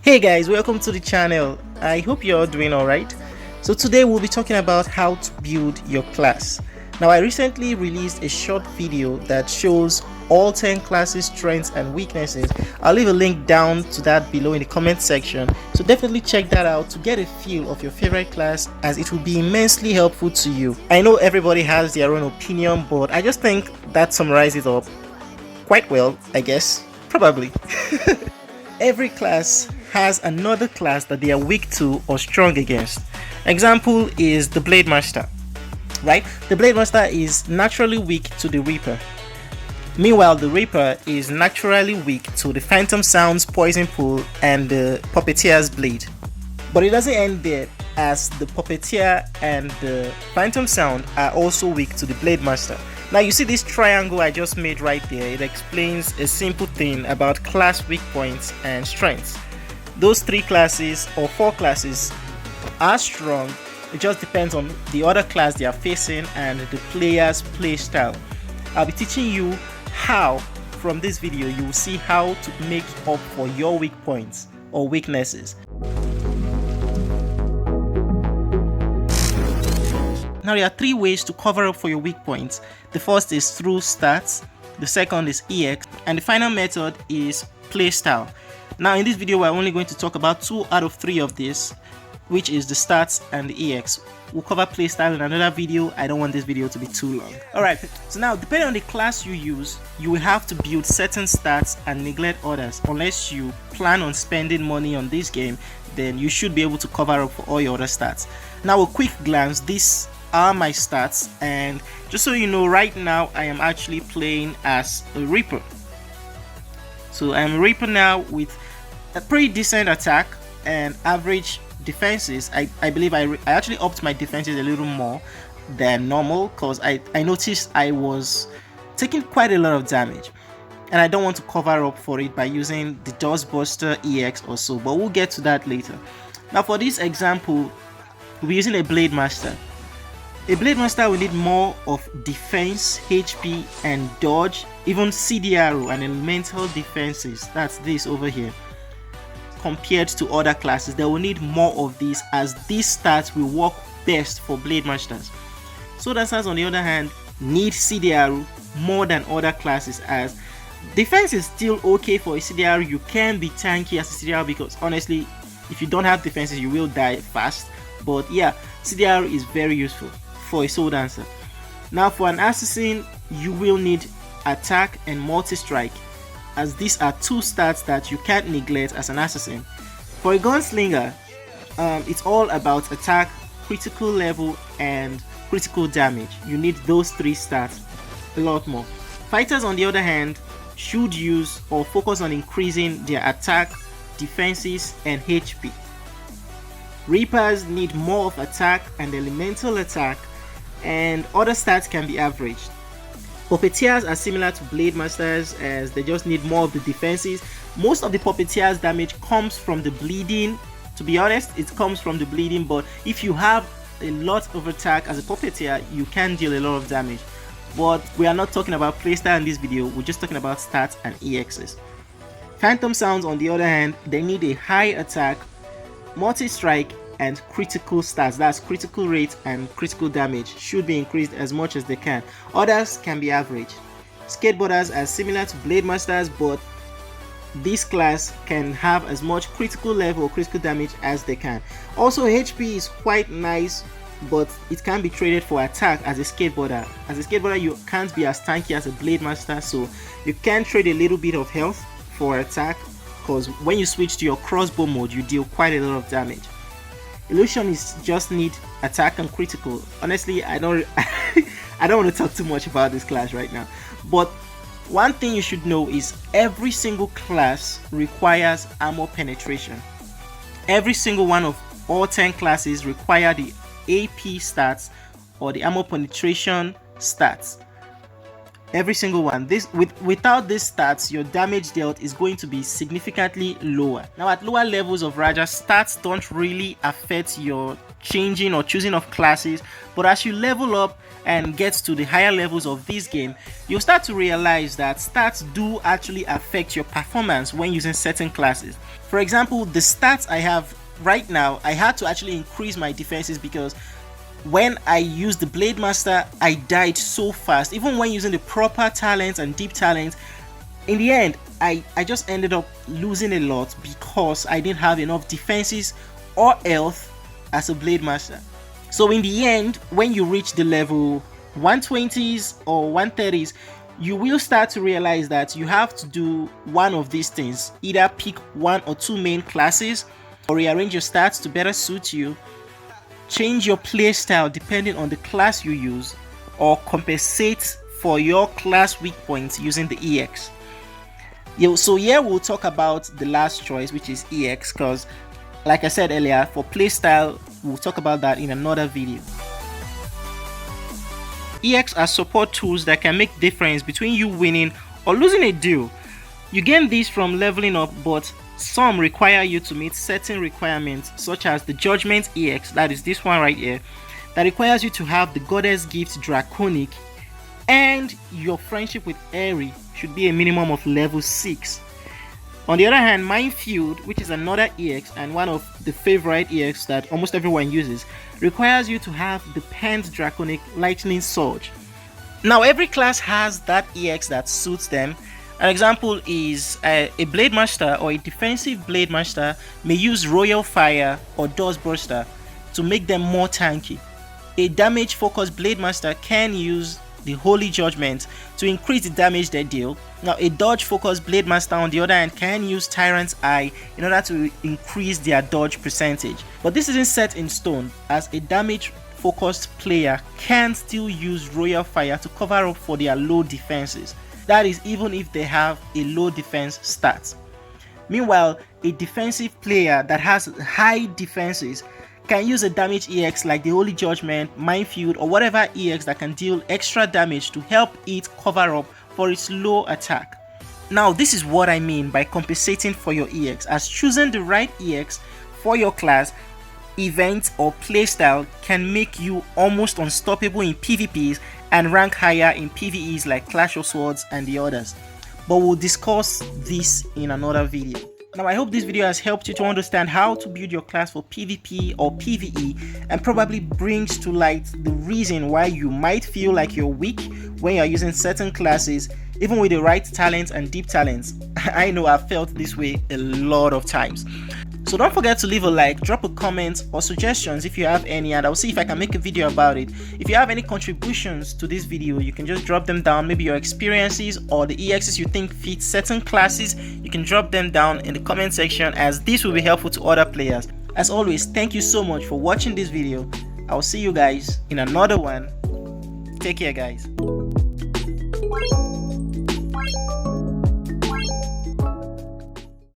Hey guys, welcome to the channel. I hope you're all doing alright. So today we'll be talking about how to build your class. Now I recently released a short video that shows all 10 classes, strengths and weaknesses. I'll leave a link down to that below in the comment section, so definitely check that out to get a feel of your favorite class, as it will be immensely helpful to you. I know everybody has their own opinion, but I just think that summarizes it up quite well, I guess. Probably. Every class has another class that they are weak to or strong against. Example is the Blade Master, right? The Blade Master is naturally weak to the Reaper. Meanwhile, the Reaper is naturally weak to the Phantom Sound's Poison Pool and the Puppeteer's Blade. But it doesn't end there, as the Puppeteer and the Phantom Sound are also weak to the Blade Master. Now you see this triangle I just made right there. It explains a simple thing about class weak points and strengths. Those three classes or four classes are strong. It just depends on the other class they are facing and the player's play style. I'll be teaching you how. From this video you will see how to make up for your weak points or weaknesses. Now there are three ways to cover up for your weak points. The first is through stats, the second is EX, and the final method is playstyle. Now in this video we're only going to talk about 2 out of 3 of this, which is the stats and the EX. We'll cover playstyle in another video. I don't want this video to be too long. Alright, so now depending on the class you use, you will have to build certain stats and neglect others. Unless you plan on spending money on this game, then you should be able to cover up for all your other stats. Now a quick glance, these are my stats, and just so you know, right now I am actually playing as a Reaper. So I'm a Reaper now with a pretty decent attack and average defenses. I believe I actually upped my defenses a little more than normal, because I noticed I was taking quite a lot of damage and I don't want to cover up for it by using the Dustbuster EX or so, but we'll get to that later. Now for this example, we're using a Blade Master. A Blade Master will need more of defense, HP and dodge, even CDRO and elemental defenses, that's this over here, compared to other classes. They will need more of these, as these stats will work best for Blade Masters. Sword Dancers on the other hand need CDRO more than other classes, as defense is still okay for a CDRO. You can be tanky as a CDRO, because honestly if you don't have defenses you will die fast, but yeah, CDRO is very useful for a Sword Dancer. Now for an assassin you will need attack and multi-strike, as these are 2 stats that you can't neglect as an assassin. For a gunslinger, it's all about attack, critical level and critical damage. You need those 3 stats, a lot more. Fighters on the other hand should use or focus on increasing their attack, defenses and HP. Reapers need more of attack and elemental attack, and other stats can be averaged. Puppeteers are similar to Blade Masters, as they just need more of the defenses. Most of the Puppeteers damage comes from the bleeding. To be honest, it comes from the bleeding, but if you have a lot of attack as a Puppeteer, you can deal a lot of damage. But we are not talking about playstyle in this video, we're just talking about stats and EXs. Phantom Sounds on the other hand, they need a high attack, multi-strike and critical stats, that's critical rate and critical damage should be increased as much as they can. Others can be averaged. Skateboarders are similar to Blade Masters, but this class can have as much critical level or critical damage as they can. Also HP is quite nice, but it can be traded for attack as a skateboarder. As a skateboarder you can't be as tanky as a Blade Master, so you can trade a little bit of health for attack, because when you switch to your crossbow mode you deal quite a lot of damage. Illusionists just need attack and critical. Honestly, I don't want to talk too much about this class right now, but one thing you should know is every single class requires armor penetration. Every single one of all 10 classes require the AP stats or the armor penetration stats. every single one. Without these stats, your damage dealt is going to be significantly lower. Now at lower levels of Raja, stats don't really affect your changing or choosing of classes, but as you level up and get to the higher levels of this game, you'll start to realize that stats do actually affect your performance when using certain classes. For example, the stats I have right now, I had to actually increase my defenses because when I used the Blade Master, I died so fast. Even when using the proper talents and deep talents, in the end, I just ended up losing a lot because I didn't have enough defenses or health as a Blade Master. So in the end, when you reach the level 120s or 130s, you will start to realize that you have to do one of these things. Either pick one or two main classes, or rearrange your stats to better suit you, change your playstyle depending on the class you use, or compensate for your class weak points using the EX. So here we'll talk about the last choice, which is EX, because like I said earlier, for playstyle, we'll talk about that in another video. EX are support tools that can make difference between you winning or losing a duel. You gain these from leveling up, but some require you to meet certain requirements, such as the Judgment EX, that is this one right here, that requires you to have the Goddess Gift Draconic, and your friendship with Eri should be a minimum of level 6. On the other hand, Minefield, which is another EX and one of the favorite EX that almost everyone uses, requires you to have the Pent Draconic Lightning Surge. Now every class has that EX that suits them. An example is a Blade Master or a defensive Blade Master may use Royal Fire or Dust Burster to make them more tanky. A damage focused Blade Master can use the Holy Judgment to increase the damage they deal. Now a dodge focused Blade Master on the other hand can use Tyrant's Eye in order to increase their dodge percentage. But this isn't set in stone, as a damage focused player can still use Royal Fire to cover up for their low defenses. That is even if they have a low defense stat. Meanwhile, a defensive player that has high defenses can use a damage EX like the Holy Judgment, Minefield, or whatever EX that can deal extra damage to help it cover up for its low attack. Now this is what I mean by compensating for your EX, as choosing the right EX for your class, event, or playstyle can make you almost unstoppable in PvPs and rank higher in PvEs like Clash of Swords and the others. But we'll discuss this in another video. Now I hope this video has helped you to understand how to build your class for PvP or PvE, and probably brings to light the reason why you might feel like you're weak when you're using certain classes, even with the right talents and deep talents. I know I've felt this way a lot of times. So don't forget to leave a like, drop a comment or suggestions if you have any, and I'll see if I can make a video about it. If you have any contributions to this video, you can just drop them down. Maybe your experiences or the EXs you think fit certain classes, you can drop them down in the comment section, as this will be helpful to other players. As always, thank you so much for watching this video. I'll see you guys in another one. Take care, guys.